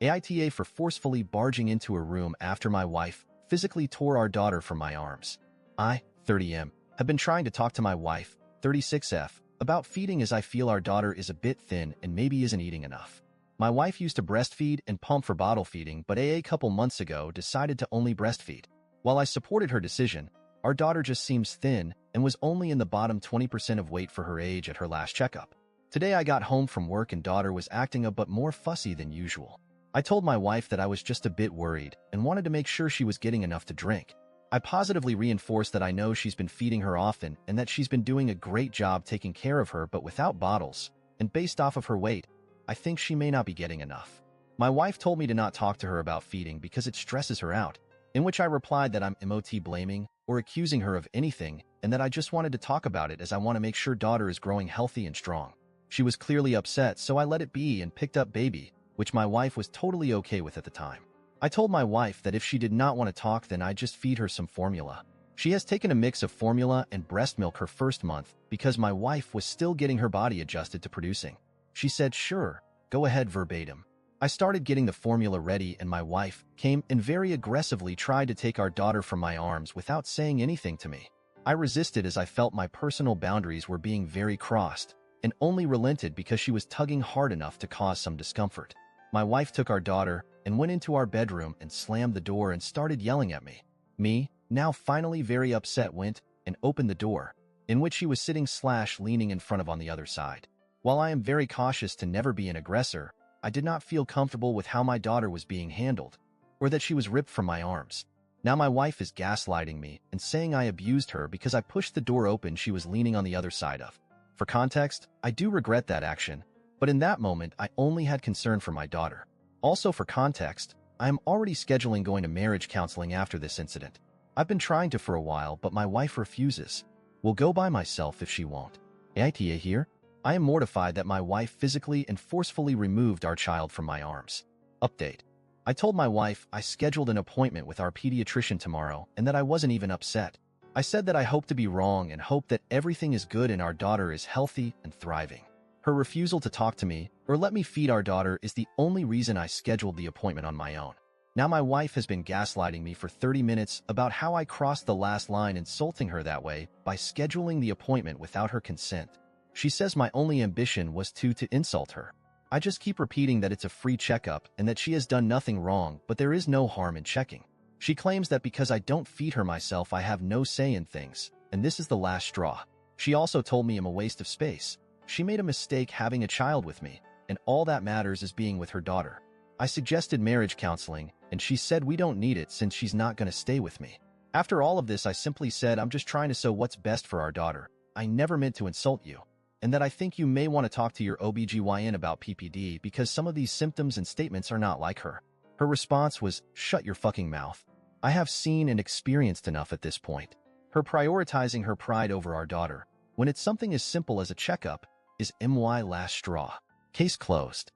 AITA for forcefully barging into her room after my wife physically tore our daughter from my arms. I, 30M, have been trying to talk to my wife, 36F, about feeding as I feel our daughter is a bit thin and maybe isn't eating enough. My wife used to breastfeed and pump for bottle feeding, but a couple months ago decided to only breastfeed. While I supported her decision, our daughter just seems thin and was only in the bottom 20% of weight for her age at her last checkup. Today I got home from work and daughter was acting a bit more fussy than usual. I told my wife that I was just a bit worried and wanted to make sure she was getting enough to drink. I positively reinforced that I know she's been feeding her often and that she's been doing a great job taking care of her but without bottles, and based off of her weight, I think she may not be getting enough. My wife told me to not talk to her about feeding because it stresses her out, in which I replied that I'm not blaming or accusing her of anything and that I just wanted to talk about it as I want to make sure daughter is growing healthy and strong. She was clearly upset, so I let it be and picked up baby, which my wife was totally okay with at the time. I told my wife that if she did not want to talk, then I'd just feed her some formula. She has taken a mix of formula and breast milk her first month because my wife was still getting her body adjusted to producing. She said, "Sure, go ahead," verbatim. I started getting the formula ready and my wife came and very aggressively tried to take our daughter from my arms without saying anything to me. I resisted as I felt my personal boundaries were being very crossed and only relented because she was tugging hard enough to cause some discomfort. My wife took our daughter and went into our bedroom and slammed the door and started yelling at me. Me, now finally very upset, went and opened the door, in which she was sitting/leaning in front of on the other side. While I am very cautious to never be an aggressor, I did not feel comfortable with how my daughter was being handled, or that she was ripped from my arms. Now my wife is gaslighting me and saying I abused her because I pushed the door open she was leaning on the other side of. For context, I do regret that action, but in that moment I only had concern for my daughter. Also for context, I am already scheduling going to marriage counseling after this incident. I've been trying to for a while, but my wife refuses. Will go by myself if she won't. AITA here? I am mortified that my wife physically and forcefully removed our child from my arms. Update. I told my wife I scheduled an appointment with our pediatrician tomorrow and that I wasn't even upset. I said that I hope to be wrong and hope that everything is good and our daughter is healthy and thriving. Her refusal to talk to me or let me feed our daughter is the only reason I scheduled the appointment on my own. Now my wife has been gaslighting me for 30 minutes about how I crossed the last line, insulting her that way by scheduling the appointment without her consent. She says my only ambition was to insult her. I just keep repeating that it's a free checkup and that she has done nothing wrong, but there is no harm in checking. She claims that because I don't feed her myself, I have no say in things, and this is the last straw. She also told me I'm a waste of space. She made a mistake having a child with me, and all that matters is being with her daughter. I suggested marriage counseling, and she said we don't need it since she's not going to stay with me. After all of this, I simply said I'm just trying to say what's best for our daughter. I never meant to insult you, and that I think you may want to talk to your OBGYN about PPD because some of these symptoms and statements are not like her. Her response was, "Shut your fucking mouth. I have seen and experienced enough at this point." Her prioritizing her pride over our daughter, when it's something as simple as a checkup, is my last straw. Case closed.